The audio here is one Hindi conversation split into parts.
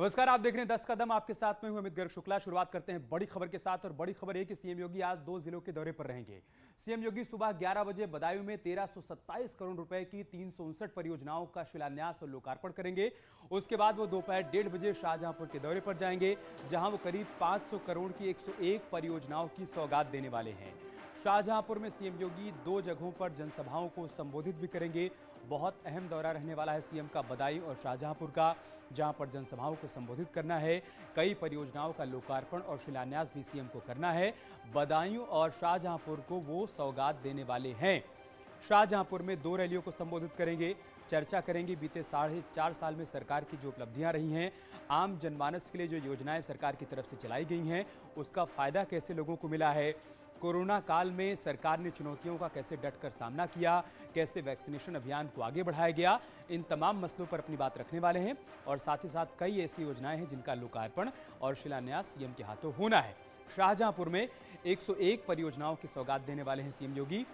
नमस्कार, आप देख रहे हैं 10 कदम। आपके साथ में हूं अमित गर्ग शुक्ला। शुरुआत करते हैं बड़ी खबर के साथ और बड़ी खबर है कि सीएम योगी आज 2 जिलों के दौरे पर रहेंगे। सीएम योगी सुबह 11 बजे बदायूं में 1327 करोड़ रुपए की 359 परियोजनाओं का शिलान्यास और लोकार्पण करेंगे। उसके बाद वो दोपहर 1:30 बजे शाहजहांपुर के दौरे पर जाएंगे, जहां वो करीब 500 करोड़ की 101 परियोजनाओं की सौगात देने वाले हैं। शाहजहांपुर में सीएम योगी 2 जगहों पर जनसभाओं को संबोधित भी करेंगे। बहुत अहम दौरा रहने वाला है सीएम का बदायूं और शाहजहांपुर का, जहां पर जनसभाओं को संबोधित करना है। कई परियोजनाओं का लोकार्पण और शिलान्यास भी सीएम को करना है। बदायूं और शाहजहांपुर को वो सौगात देने वाले हैं। शाहजहांपुर में 2 रैलियों को संबोधित करेंगे, चर्चा करेंगे बीते 4.5 साल में सरकार की जो उपलब्धियां रही हैं, आम जनमानस के लिए जो योजनाएं सरकार की तरफ से चलाई गई हैं, उसका फायदा कैसे लोगों को मिला है। कोरोना काल में सरकार ने चुनौतियों का कैसे डटकर सामना किया, कैसे वैक्सीनेशन अभियान को आगे बढ़ाया गया, इन तमाम मसलों पर अपनी बात रखने वाले हैं। और साथ ही साथ कई ऐसी योजनाएं हैं जिनका लोकार्पण और शिलान्यास सीएम के हाथों होना है। शाहजहांपुर में 101 परियोजनाओं की सौगात देने वाले हैं सीएम योगी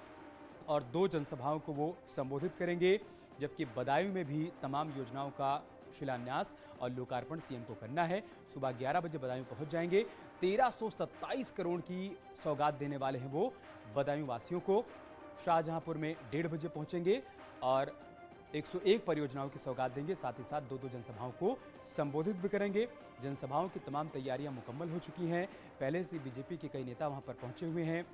और 2 जनसभाओं को वो संबोधित करेंगे, जबकि बदायूं में भी तमाम योजनाओं का शिलान्यास और लोकार्पण सीएम को करना है। सुबह 11 बजे बदायूं पहुंच जाएंगे। 1327 करोड़ की सौगात देने वाले हैं वो बदायूं वासियों को। शाहजहांपुर में 1:30 बजे पहुंचेंगे और 101 परियोजनाओं की सौगात देंगे। साथ ही साथ 2 जनसभाओं को संबोधित भी करेंगे। जनसभाओं की तमाम तैयारियां मुकम्मल हो चुकी हैं। पहले से बीजेपी के कई नेता वहां पर पहुंचे हुए हैं।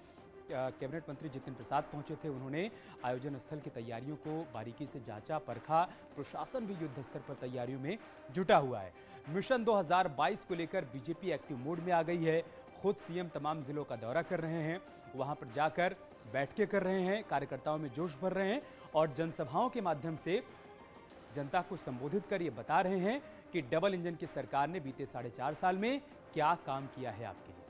कैबिनेट मंत्री जितिन प्रसाद पहुंचे थे। उन्होंने आयोजन स्थल की तैयारियों को बारीकी से जांचा परखा। प्रशासन भी युद्ध स्तर पर तैयारियों में जुटा हुआ है। मिशन 2022 को लेकर बीजेपी एक्टिव मोड में आ गई है। खुद सीएम तमाम जिलों का दौरा कर रहे हैं, वहां पर जाकर बैठकें कर रहे हैं, कार्यकर्ताओं में जोश भर रहे हैं और जनसभाओं के माध्यम से जनता को संबोधित कर ये बता रहे हैं कि डबल इंजन की सरकार ने बीते 4.5 साल में क्या काम किया है आपके लिए।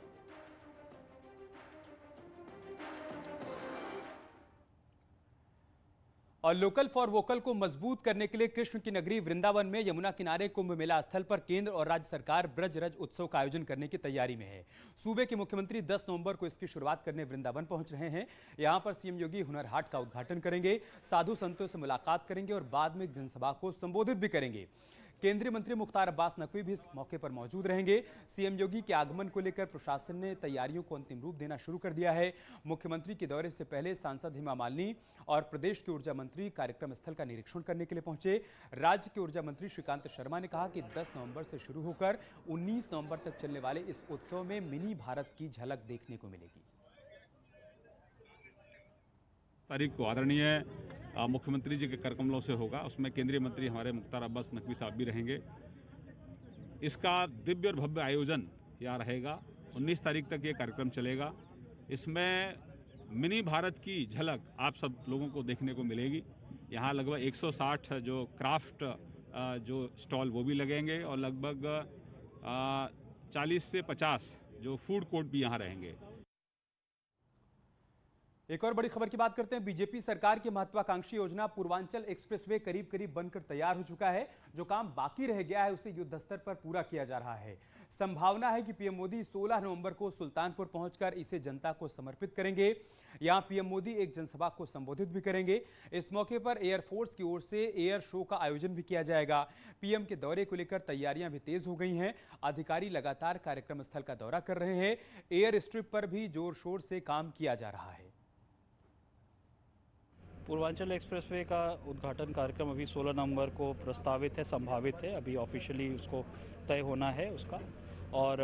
और लोकल फॉर वोकल को मजबूत करने के लिए कृष्ण की नगरी वृंदावन में यमुना किनारे कुंभ मेला स्थल पर केंद्र और राज्य सरकार ब्रज रज उत्सव का आयोजन करने की तैयारी में है। सूबे के मुख्यमंत्री 10 नवंबर को इसकी शुरुआत करने वृंदावन पहुंच रहे हैं। यहां पर सीएम योगी हुनर हाट का उद्घाटन करेंगे, साधु संतों से मुलाकात करेंगे और बाद में जनसभा को संबोधित भी करेंगे। केंद्रीय मंत्री मुख्तार अब्बास नकवी भी इस मौके पर मौजूद रहेंगे। सीएम योगी के आगमन को लेकर प्रशासन ने तैयारियों को अंतिम रूप देना शुरू कर दिया है। मुख्यमंत्री के दौरे से पहले सांसद हेमा मालिनी और प्रदेश के ऊर्जा मंत्री कार्यक्रम स्थल का निरीक्षण करने के लिए पहुंचे। राज्य के ऊर्जा मंत्री श्रीकांत शर्मा ने कहा कि 10 नवंबर से शुरू होकर 19 नवंबर तक चलने वाले इस उत्सव में मिनी भारत की झलक देखने को मिलेगी। तारीख को आदरणीय मुख्यमंत्री जी के करकमलों से होगा। उसमें केंद्रीय मंत्री हमारे मुख्तार अब्बास नकवी साहब भी रहेंगे। इसका दिव्य और भव्य आयोजन यहाँ रहेगा। 19 तारीख तक ये कार्यक्रम चलेगा। इसमें मिनी भारत की झलक आप सब लोगों को देखने को मिलेगी। यहाँ लगभग 160 जो क्राफ्ट जो स्टॉल वो भी लगेंगे और लगभग 40 से 50 जो फूड कोर्ट भी यहाँ रहेंगे। एक और बड़ी खबर की बात करते हैं। बीजेपी सरकार की महत्वाकांक्षी योजना पूर्वांचल एक्सप्रेसवे करीब करीब बनकर तैयार हो चुका है। जो काम बाकी रह गया है उसे युद्ध स्तर पर पूरा किया जा रहा है। संभावना है कि पीएम मोदी 16 नवंबर को सुल्तानपुर पहुंचकर इसे जनता को समर्पित करेंगे। यहां पीएम मोदी एक जनसभा को संबोधित भी करेंगे। इस मौके पर एयरफोर्स की ओर से एयर शो का आयोजन भी किया जाएगा। पीएम के दौरे को लेकर तैयारियां भी तेज हो गई हैं। अधिकारी लगातार कार्यक्रम स्थल का दौरा कर रहे हैं। एयर स्ट्रिप पर भी जोर शोर से काम किया जा रहा है। पूर्वांचल एक्सप्रेसवे का उद्घाटन कार्यक्रम अभी 16 नवंबर को प्रस्तावित है, संभावित है। अभी ऑफिशियली उसको तय होना है उसका, और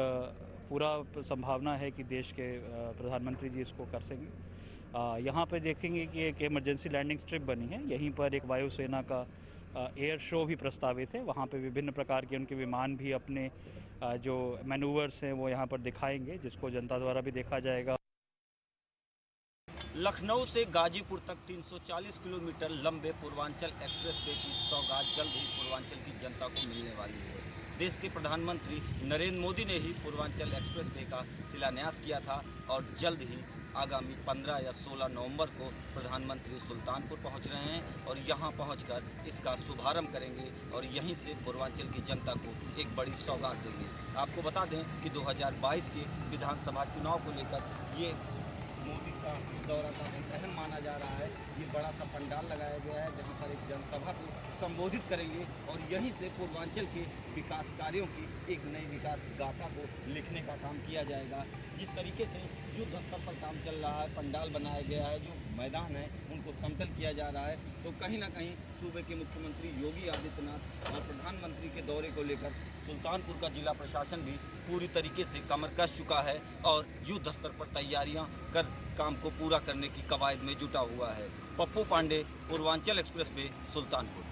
पूरा संभावना है कि देश के प्रधानमंत्री जी इसको कर सकेंगे। यहाँ पे देखेंगे कि एक इमरजेंसी लैंडिंग स्ट्रिप बनी है। यहीं पर एक वायुसेना का एयर शो भी प्रस्तावित है। वहाँ पे विभिन्न प्रकार के उनके विमान भी अपने जो मैनूवर्स हैं वो यहाँ पर दिखाएंगे, जिसको जनता द्वारा भी देखा जाएगा। लखनऊ से गाजीपुर तक 340 किलोमीटर लंबे पूर्वांचल एक्सप्रेसवे की सौगात जल्द ही पूर्वांचल की जनता को मिलने वाली है। देश के प्रधानमंत्री नरेंद्र मोदी ने ही पूर्वांचल एक्सप्रेसवे का शिलान्यास किया था और जल्द ही आगामी 15 या 16 नवंबर को प्रधानमंत्री सुल्तानपुर पहुंच रहे हैं और यहां पहुंचकर इसका शुभारंभ करेंगे और यहीं से पूर्वांचल की जनता को एक बड़ी सौगात देंगे। आपको बता दें कि 2022 के विधानसभा चुनाव को लेकर ये मोदी का दौरा काफ़ी अहम माना जा रहा है। ये बड़ा सा पंडाल लगाया गया है जहाँ पर एक जनसभा को संबोधित करेंगे और यहीं से पूर्वांचल के विकास कार्यों की एक नई विकास गाथा को लिखने का काम किया जाएगा। जिस तरीके से युद्ध स्तर पर काम चल रहा है, पंडाल बनाया गया है, जो मैदान है उनको समतल किया जा रहा है, तो कहीं ना कहीं सूबे के मुख्यमंत्री योगी आदित्यनाथ और प्रधानमंत्री के दौरे को लेकर सुल्तानपुर का जिला प्रशासन भी पूरी तरीके से कमर कस चुका है और युद्ध स्तर पर तैयारियां कर काम को पूरा करने की कवायद में जुटा हुआ है। Pappu Pande, Purvanchal expressway, Sultanpur.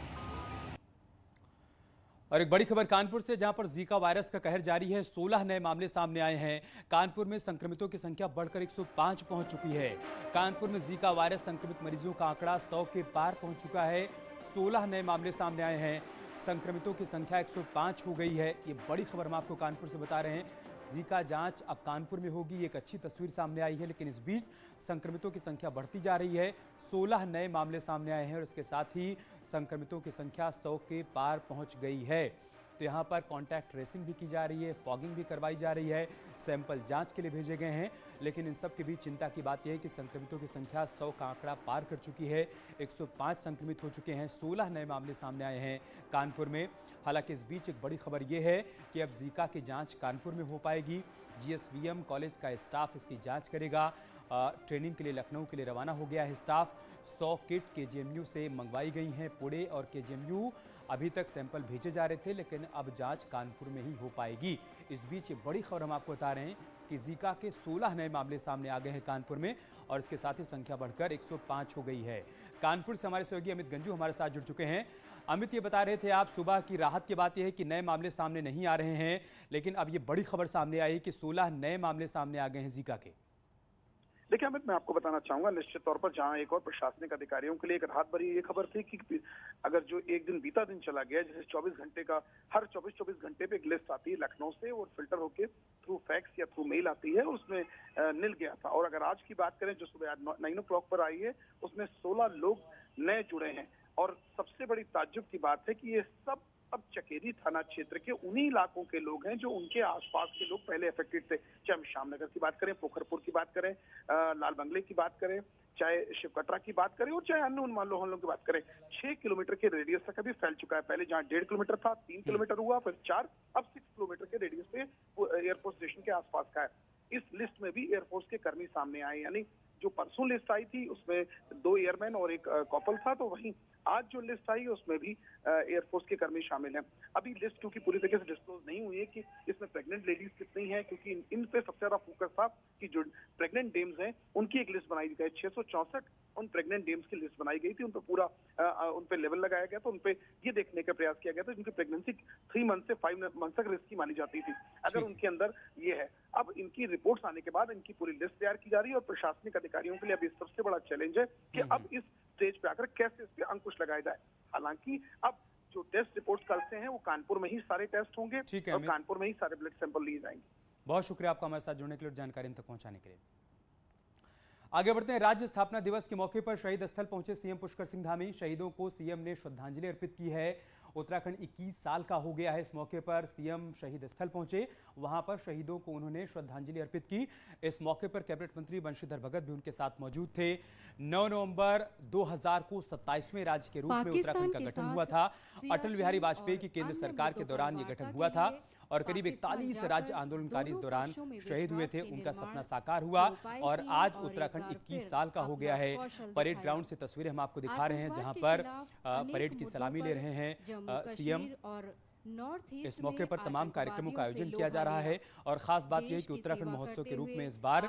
और एक बड़ी खबर कानपुर से, जहां पर जीका वायरस का कहर जारी है। 16 नए मामले सामने आए हैं। कानपुर में संक्रमितों की संख्या बढ़कर 105 पहुंच चुकी है। कानपुर में जीका वायरस संक्रमित मरीजों का आंकड़ा 100 के पार पहुंच चुका है। 16 नए मामले सामने आए हैं। संक्रमितों की संख्या 105 हो गई है। ये बड़ी खबर हम आपको कानपुर से बता रहे हैं। जीका जांच अब कानपुर में होगी, एक अच्छी तस्वीर सामने आई है। लेकिन इस बीच संक्रमितों की संख्या बढ़ती जा रही है। 16 नए मामले सामने आए हैं और इसके साथ ही संक्रमितों की संख्या 100 के पार पहुंच गई है। तो यहाँ पर कॉन्टैक्ट ट्रेसिंग भी की जा रही है, फॉगिंग भी करवाई जा रही है, सैंपल जांच के लिए भेजे गए हैं। लेकिन इन सब के बीच चिंता की बात यह है कि संक्रमितों की संख्या 100 का आंकड़ा पार कर चुकी है। 105 संक्रमित हो चुके हैं। 16 नए मामले सामने आए हैं कानपुर में। हालांकि इस बीच एक बड़ी खबर यह है कि अब जीका की जांच कानपुर में हो पाएगी। GSVM कॉलेज का स्टाफ इसकी जाँच करेगा। ट्रेनिंग के लिए लखनऊ के लिए रवाना हो गया है स्टाफ। 100 किट KGMU से मंगवाई गई हैं। पुणे और KGMU अभी तक सैंपल भेजे जा रहे थे, लेकिन अब जांच कानपुर में ही हो पाएगी। इस बीच ये बड़ी खबर हम आपको बता रहे हैं कि जीका के 16 नए मामले सामने आ गए हैं कानपुर में और इसके साथ ही संख्या बढ़कर 105 हो गई है। कानपुर से हमारे सहयोगी अमित गंजू हमारे साथ जुड़ चुके हैं। अमित, ये बता रहे थे आप सुबह की राहत की बात यह है कि नए मामले सामने नहीं आ रहे हैं, लेकिन अब ये बड़ी खबर सामने आई कि 16 नए मामले सामने आ गए हैं जीका के। देखिए अमित, मैं आपको बताना चाहूंगा, निश्चित तौर पर जहां एक और प्रशासनिक अधिकारियों के लिए एक राहत भरी ये खबर थी कि अगर जो एक दिन बीता दिन चला गया, जैसे 24 घंटे का, हर 24 घंटे पे एक लिस्ट आती है लखनऊ से और फिल्टर होके थ्रू फैक्स या थ्रू मेल आती है, उसमें मिल गया था। और अगर आज की बात करें, जो सुबह आज 9 o'clock पर आई है, उसमें 16 लोग नए जुड़े हैं। और सबसे बड़ी ताज्जुब की बात है कि ये सब अब चकेरी थाना क्षेत्र के उन्हीं इलाकों के लोग हैं जो उनके आसपास के लोग पहले अफेक्टेड थे। चाहे हम श्यामनगर की बात करें, पोखरपुर की बात करें, लाल बंगले की बात करें, चाहे शिवकटरा की बात करें और चाहे अन्य उन मोहल्लों की बात करें। 6 किलोमीटर के रेडियस तक अभी फैल चुका है। पहले जहां 1.5 किलोमीटर था, 3 किलोमीटर हुआ, फिर 4, अब 6 किलोमीटर के रेडियस पे एयरफोर्स स्टेशन के आसपास का है। इस लिस्ट में भी एयरफोर्स के कर्मी सामने आए, यानी जो परसों लिस्ट आई थी उसमें 2 एयरमैन और एक कपल था, तो वहीं आज जो लिस्ट आई है उसमें भी एयरफोर्स के कर्मी शामिल हैं। अभी लिस्ट क्योंकि पूरी तरीके से डिस्क्लोज नहीं हुई है कि इसमें प्रेग्नेंट लेडीज कितनी हैं, क्योंकि इन पे सबसे ज्यादा फोकस था कि जो प्रेग्नेंट डेम्स हैं उनकी एक लिस्ट बनाई गई। 664 उन प्रेग्नेंट डेम्स की लिस्ट बनाई गई थी। उन पर पूरा उन पे लेवल लगाया गया था। उन पे ये देखने का प्रयास किया गया था जिनकी प्रेगनेंसी 3 मंथ से 5 मंथ तक रिस्की मानी जाती थी, अगर उनके अंदर ये है। अब इनकी रिपोर्ट्स आने के बाद इनकी पूरी लिस्ट तैयार की जा रही है और प्रशासनिक अधिकारियों के लिए अभी सबसे बड़ा चैलेंज है कि अब इस स्टेज पे आकर कैसे इस पे अंकुश लगाया जाए। हालांकि अब जो टेस्ट रिपोर्ट्स कल से हैं वो कानपुर में ही सारे टेस्ट होंगे और कानपुर में ही सारे ब्लड सैंपल लिए जाएंगे। बहुत शुक्रिया आपका हमारे साथ जुड़ने के लिए, जानकारी हम तक पहुंचाने के लिए। आगे बढ़ते हैं। राज्य स्थापना दिवस के मौके पर शहीद स्थल पहुंचे CM पुष्कर सिंह धामी। शहीदों को CM ने श्रद्धांजलि अर्पित की है। उत्तराखंड 21 साल का हो गया है। इस मौके पर CM शहीद स्थल पहुंचे, वहां पर शहीदों को उन्होंने श्रद्धांजलि अर्पित की। इस मौके पर कैबिनेट मंत्री बंशीधर भगत भी उनके साथ मौजूद थे। 9 नवंबर 2000 को 27वें राज्य के रूप में उत्तराखंड का गठन हुआ था। अटल बिहारी वाजपेयी की केंद्र सरकार के दौरान ये गठन हुआ था और करीब 41 राज्य आंदोलनकारी इस दौरान शहीद हुए थे। उनका सपना साकार हुआ और आज उत्तराखंड 21 साल का हो गया है। परेड ग्राउंड से तस्वीरें हम आपको दिखा रहे हैं, जहां पर परेड की सलामी ले रहे हैं CM। इस मौके पर तमाम कार्यक्रमों का आयोजन किया जा रहा है और खास बात यह है कि उत्तराखंड महोत्सव के रूप में इस बार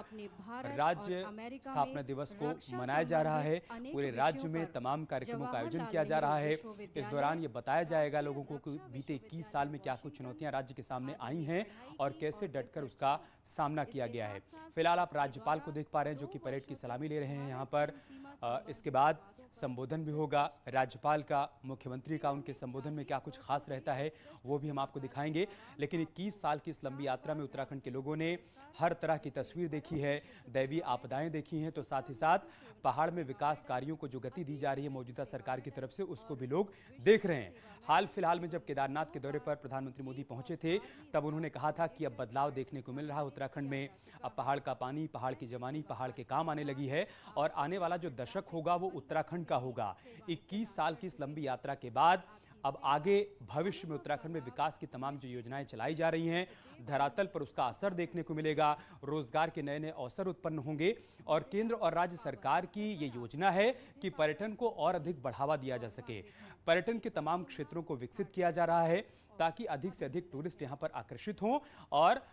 राज्य स्थापना दिवस को मनाया जा रहा है। पूरे राज्य में तमाम कार्यक्रमों का आयोजन किया जा रहा है। इस दौरान ये बताया जाएगा लोगों को कि बीते 21 साल में क्या कुछ चुनौतियां राज्य के सामने आई हैं और कैसे डटकर उसका सामना किया गया है। फिलहाल आप राज्यपाल को देख पा रहे हैं जो कि परेड की सलामी ले रहे हैं। यहाँ पर इसके बाद संबोधन भी होगा राज्यपाल का, मुख्यमंत्री का। उनके संबोधन में क्या कुछ खास रहता है वो भी हम आपको दिखाएंगे। लेकिन 21 साल की इस लंबी यात्रा में उत्तराखंड के लोगों ने हर तरह की तस्वीर देखी है, दैवीय आपदाएं देखी हैं, तो साथ ही साथ पहाड़ में विकास कार्यों को जो गति दी जा रही है मौजूदा सरकार की तरफ से, उसको भी लोग देख रहे हैं। हाल फिलहाल में जब केदारनाथ के दौरे पर प्रधानमंत्री मोदी पहुंचे थे, तब उन्होंने कहा था कि अब बदलाव देखने को मिल रहा है उत्तराखंड में। अब पहाड़ का पानी, पहाड़ की जवानी पहाड़ के काम आने लगी है और आने वाला जो दशक होगा वो उत्तराखंड का होगा। 21 साल की इस लंबी यात्रा के बाद अब आगे भविष्य में उत्तराखंड में विकास की तमाम जो योजनाएं चलाई जा रही हैं, धरातल पर उसका असर देखने को मिलेगा, रोजगार के नए नए अवसर उत्पन्न होंगे। और केंद्र और राज्य सरकार की ये योजना है कि पर्यटन को और अधिक बढ़ावा दिया जा सके। पर्यटन के तमाम क्षेत्रों को विकसित किया जा रहा है ताकि अधिक से अधिक टूरिस्ट यहाँ पर आकर्षित हों और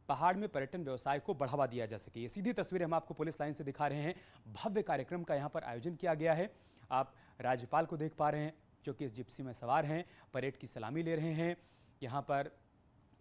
पहाड़ में पर्यटन व्यवसाय को बढ़ावा दिया जा सके। ये सीधी तस्वीरें हम आपको पुलिस लाइन से दिखा रहे हैं। भव्य कार्यक्रम का यहाँ पर आयोजन किया गया है। आप राज्यपाल को देख पा रहे हैं जो कि इस जिप्सी में सवार हैं, परेड की सलामी ले रहे हैं। यहाँ पर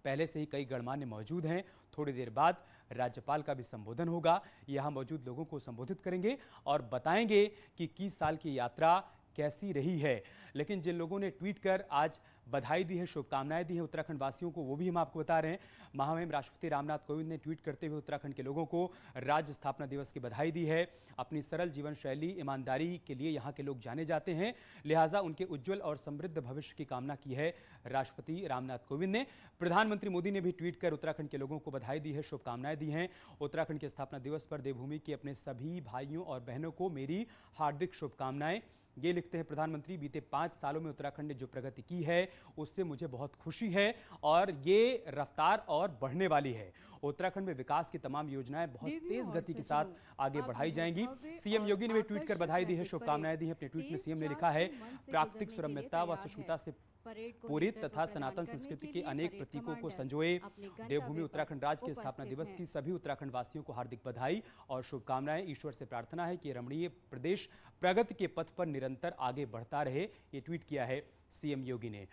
पहले से ही कई गणमान्य मौजूद हैं। थोड़ी देर बाद राज्यपाल का भी संबोधन होगा। यहाँ मौजूद लोगों को संबोधित करेंगे और बताएंगे कि 21 साल की यात्रा कैसी रही है। लेकिन जिन लोगों ने ट्वीट कर आज बधाई दी है, शुभकामनाएं दी हैं उत्तराखंड वासियों को, वो भी हम आपको बता रहे हैं। महामहिम राष्ट्रपति रामनाथ कोविंद ने ट्वीट करते हुए उत्तराखंड के लोगों को राज्य स्थापना दिवस की बधाई दी है। अपनी सरल जीवन शैली, ईमानदारी के लिए यहाँ के लोग जाने जाते हैं, लिहाजा उनके उज्जवल और समृद्ध भविष्य की कामना की है राष्ट्रपति रामनाथ कोविंद ने। प्रधानमंत्री मोदी ने भी ट्वीट कर उत्तराखंड के लोगों को बधाई दी है, शुभकामनाएं दी हैं। उत्तराखंड के स्थापना दिवस पर देवभूमि के अपने सभी भाइयों और बहनों को मेरी हार्दिक शुभकामनाएं। ये लिखते हैं प्रधानमंत्री, बीते 5 सालों में उत्तराखंड ने जो प्रगति की है उससे मुझे बहुत खुशी है और ये रफ्तार और बढ़ने वाली है। उत्तराखंड में विकास की तमाम योजनाएं बहुत तेज गति के साथ आगे बढ़ाई जाएंगी। सीएम योगी ने भी ट्वीट कर बधाई दी है, शुभकामनाएं दी है। अपने ट्वीट में सीएम ने लिखा है, प्राकृतिक सुरम्यता व सुष्मिता से पूरित तथा सनातन संस्कृति के अनेक प्रतीकों को संजोए देवभूमि उत्तराखंड राज्य के स्थापना दिवस की सभी उत्तराखंड वासियों को हार्दिक बधाई और शुभकामनाएं। ईश्वर से प्रार्थना है कि रमणीय प्रदेश प्रगति के पथ पर निरंतर आगे बढ़ता रहे। ये ट्वीट किया है सीएम योगी ने।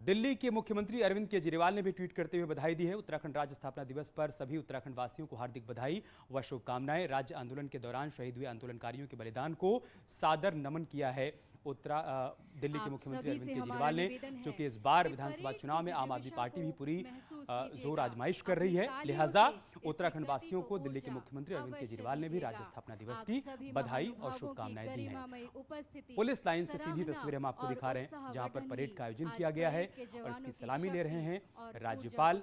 दिल्ली के मुख्यमंत्री अरविंद केजरीवाल ने भी ट्वीट करते हुए बधाई दी है। उत्तराखंड राज्य स्थापना दिवस पर सभी उत्तराखंड वासियों को हार्दिक बधाई व शुभकामनाएं। राज्य आंदोलन के दौरान शहीद हुए आंदोलनकारियों के बलिदान को सादर नमन किया है दिल्ली के मुख्यमंत्री अरविंद केजरीवाल ने, जो कि इस बार विधानसभा चुनाव में आम आदमी पार्टी भी पूरी जोर आजमाइश कर रही है। लिहाजा उत्तराखंड वासियों को दिल्ली के मुख्यमंत्री अरविंद केजरीवाल ने भी राज्य स्थापना दिवस की बधाई और शुभकामनाएं दी हैं। पुलिस लाइन से सीधी तस्वीरें हम आपको दिखा रहे हैं, जहां पर परेड का आयोजन किया गया है और इसकी सलामी ले रहे हैं राज्यपाल,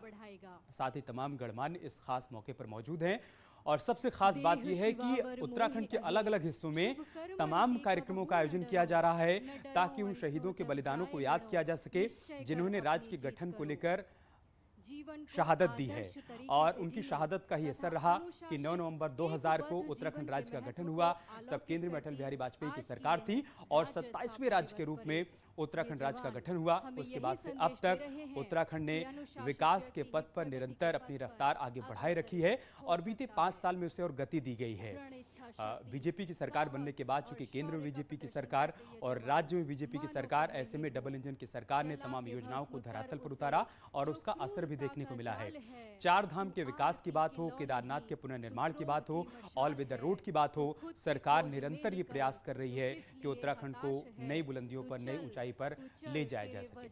साथ ही तमाम गणमान्य इस खास मौके पर मौजूद हैं। और सबसे खास बात यह है कि उत्तराखंड के अलग अलग हिस्सों में तमाम कार्यक्रमों का आयोजन किया जा रहा है ताकि उन शहीदों के बलिदानों को याद किया जा सके जिन्होंने राज्य के गठन को लेकर शहादत दी है। और उनकी शहादत का ही असर रहा कि 9 नवंबर 2000 को उत्तराखंड राज्य का गठन हुआ। तब केंद्र में अटल बिहारी वाजपेयी की सरकार थी और 27वें राज्य के रूप में उत्तराखंड राज्य का गठन हुआ। उसके बाद से अब तक उत्तराखंड ने विकास के पथ पर निरंतर अपनी रफ्तार आगे बढ़ाए रखी है और बीते 5 साल में उसे और गति दी गई है। बीजेपी की सरकार बनने के बाद चूंकि केंद्र में बीजेपी की सरकार और राज्य में बीजेपी की सरकार, ऐसे में डबल इंजन की सरकार ने तमाम योजनाओं को धरातल पर उतारा और उसका असर भी देखने को मिला है। 4 धाम के विकास की बात हो, केदारनाथ के पुनर्निर्माण की बात हो, ऑल वेदर रोड की बात हो, सरकार निरंतर ये प्रयास कर रही है कि उत्तराखंड को नई बुलंदियों पर, नई ऊंचाई पर ले जाया जा सके।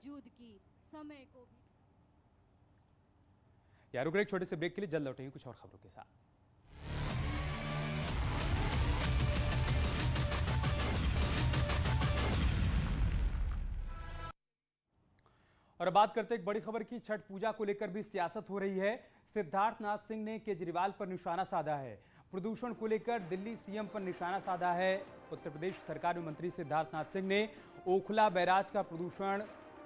यार रुक रहे एक छोटे से ब्रेक के लिए, जल्द लौटेंगे कुछ और खबरों के साथ। और अब बात करते हैं एक बड़ी खबर की। छठ पूजा को लेकर भी सियासत हो रही है। सिद्धार्थनाथ सिंह ने केजरीवाल पर निशाना साधा है। प्रदूषण को लेकर दिल्ली सीएम पर निशाना साधा है। उत्तर प्रदेश सरकार में मंत्री सिद्धार्थनाथ सिंह ने ओखला बैराज का प्रदूषण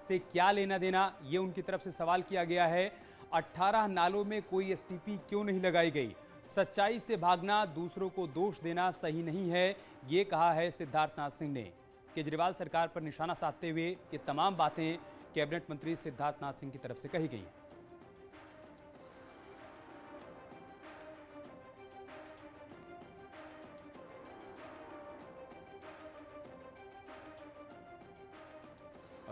से क्या लेना देना, ये उनकी तरफ से सवाल किया गया है। 18 नालों में कोई एसटीपी क्यों नहीं लगाई गई? सच्चाई से भागना, दूसरों को दोष देना सही नहीं है, ये कहा है सिद्धार्थनाथ सिंह ने। केजरीवाल सरकार पर निशाना साधते हुए ये तमाम बातें कैबिनेट मंत्री सिद्धार्थनाथ सिंह की तरफ से कही गई।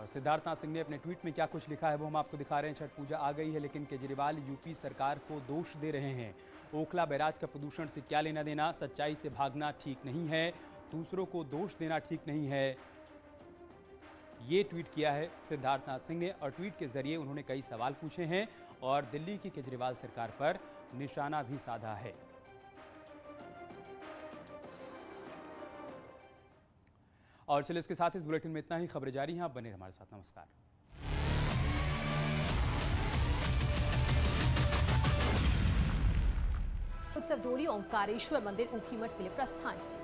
सिद्धार्थनाथ सिंह ने अपने ट्वीट में क्या कुछ लिखा है वो हम आपको दिखा रहे हैं। छठ पूजा आ गई है लेकिन केजरीवाल यूपी सरकार को दोष दे रहे हैं। ओखला बैराज का प्रदूषण से क्या लेना देना, सच्चाई से भागना ठीक नहीं है, दूसरों को दोष देना ठीक नहीं है। ये ट्वीट किया है सिद्धार्थनाथ सिंह ने और ट्वीट के जरिए उन्होंने कई सवाल पूछे हैं और दिल्ली की केजरीवाल सरकार पर निशाना भी साधा है। और चलिए इसके साथ इस बुलेटिन में इतना ही। खबरें जारी हैं, आप बने रहिए हमारे साथ। नमस्कार। उत्सव डोली ओंकारेश्वर मंदिर ऊखीमठ के लिए प्रस्थान की।